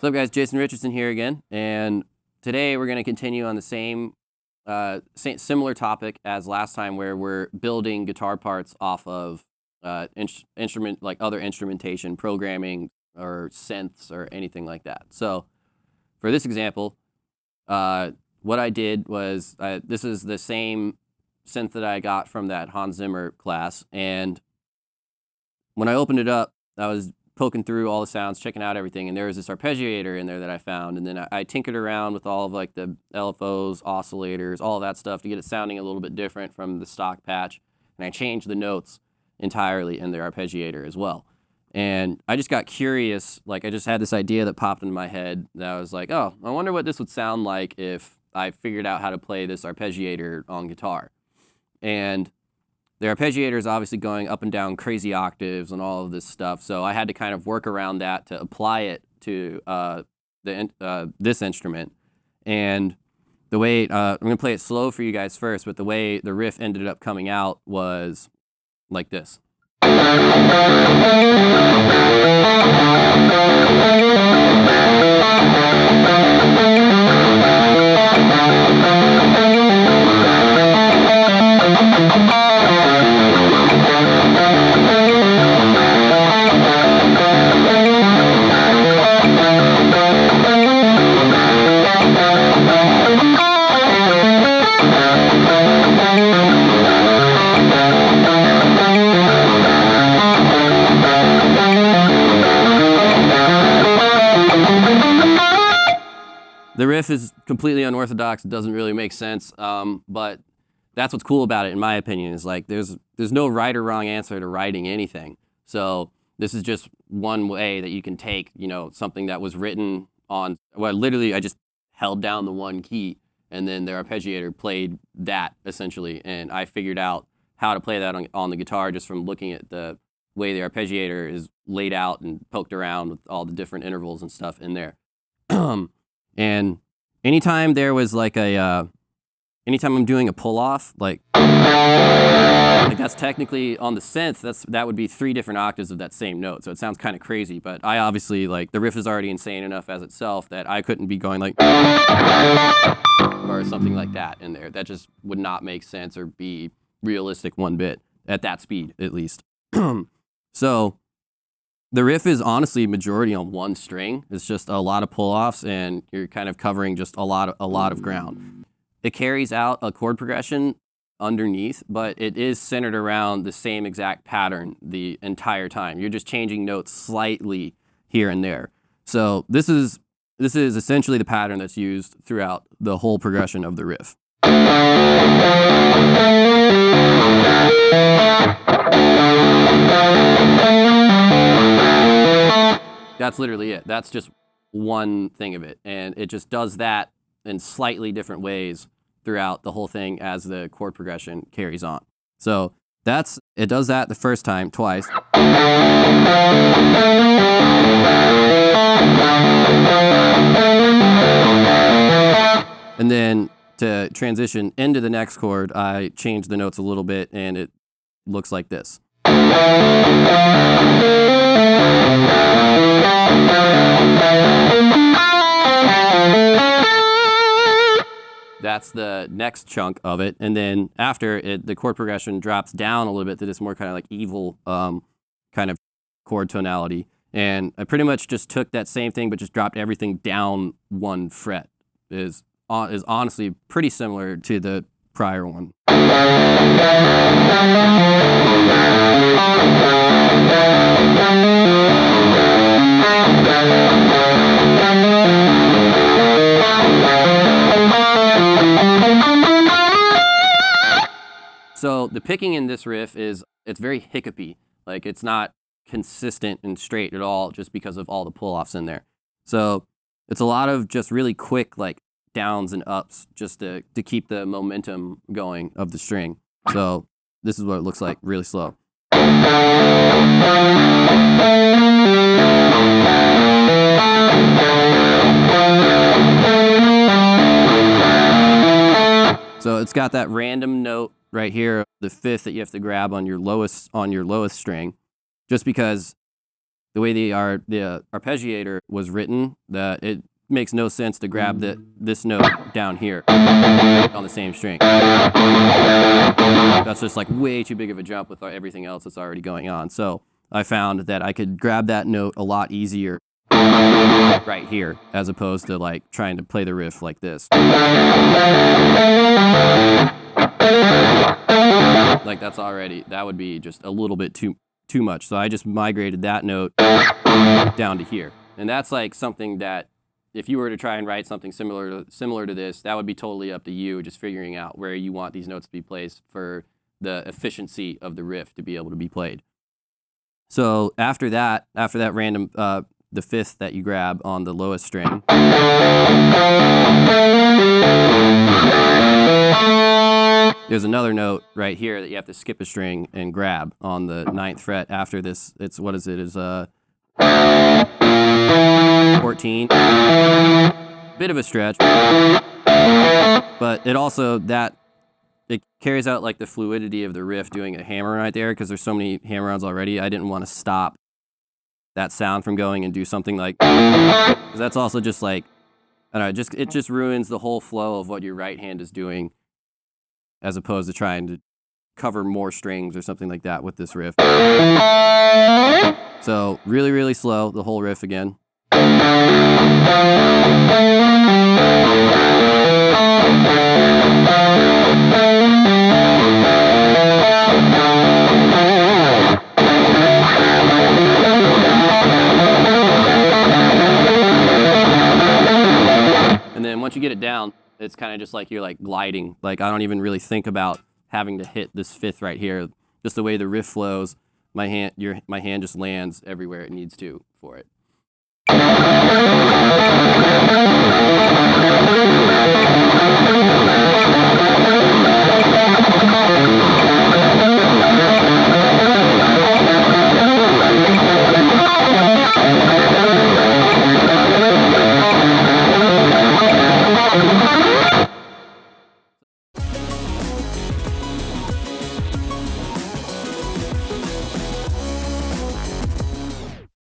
What's up, guys? Jason Richardson here again, and today we're going to continue on the same similar topic as last time, where we're building guitar parts off of instrument, like other instrumentation, programming, or synths, or anything like that. So, for this example, what I did was this is the same synth that I got from that Hans Zimmer class, and when I opened it up, I was poking through all the sounds, checking out everything, and there was this arpeggiator in there that I found, and then I tinkered around with all of like the LFOs, oscillators, all of that stuff to get it sounding a little bit different from the stock patch, and I changed the notes entirely in the arpeggiator as well. And I just got curious, like I just had this idea that popped into my head that I was like, oh, I wonder what this would sound like if I figured out how to play this arpeggiator on guitar. And the arpeggiator is obviously going up and down crazy octaves and all of this stuff, so I had to kind of work around that to apply it to this instrument. And the way, I'm going to play it slow for you guys first, but the way the riff ended up coming out was like this. The riff is completely unorthodox. It doesn't really make sense, but that's what's cool about it, in my opinion, is like there's no right or wrong answer to writing anything. So this is just one way that you can take, you know, something that was written on, well, literally I just held down the one key, and then the arpeggiator played that, essentially, and I figured out how to play that on the guitar just from looking at the way the arpeggiator is laid out and poked around with all the different intervals and stuff in there. And anytime there was like anytime I'm doing a pull-off, like that's technically on the synth, that would be 3 different octaves of that same note. So it sounds kind of crazy, but I obviously, like, the riff is already insane enough as itself that I couldn't be going like or something like that in there. That just would not make sense or be realistic one bit at that speed, at least. So the riff is honestly majority on one string. It's just a lot of pull-offs, and you're kind of covering just a lot of ground. It carries out a chord progression underneath, but it is centered around the same exact pattern the entire time. You're just changing notes slightly here and there. So this is essentially the pattern that's used throughout the whole progression of the riff. That's literally it. That's just one thing of it. And it just does that in slightly different ways throughout the whole thing as the chord progression carries on. So it does that the first time, twice. And then to transition into the next chord, I change the notes a little bit, and it looks like this. That's the next chunk of it, and then after it, the chord progression drops down a little bit to this more kind of like evil kind of chord tonality, and I pretty much just took that same thing but just dropped everything down 1 fret. Is honestly pretty similar to the prior one. So the picking in this riff it's very hiccupy. Like, it's not consistent and straight at all just because of all the pull-offs in there. So it's a lot of just really quick, like, downs and ups just to keep the momentum going of the string. So this is what it looks like, really slow. So it's got that random note right here, the 5th that you have to grab on your lowest string, just because the way the arpeggiator was written, that it makes no sense to grab this note down here on the same string. That's just like way too big of a jump with everything else that's already going on. So I found that I could grab that note a lot easier right here, as opposed to like trying to play the riff like this. Like that would be just a little bit too much. So I just migrated that note down to here. And that's like something that if you were to try and write something similar to this, that would be totally up to you, just figuring out where you want these notes to be placed for the efficiency of the riff to be able to be played. So after that random, the fifth that you grab on the lowest string, there's another note right here that you have to skip a string and grab on the 9th fret after this. It's, what is it, is 14. Bit of a stretch, but it also, it carries out like the fluidity of the riff doing a hammer right there, because there's so many hammer-ons already. I didn't want to stop that sound from going and do something like, because that's also just like, I don't know, it just ruins the whole flow of what your right hand is doing, as opposed to trying to cover more strings or something like that with this riff. So really, really slow, the whole riff again. And then once you get it down, it's kind of just like you're like gliding. Like I don't even really think about having to hit this fifth right here. Just the way the riff flows, my hand just lands everywhere it needs to for it.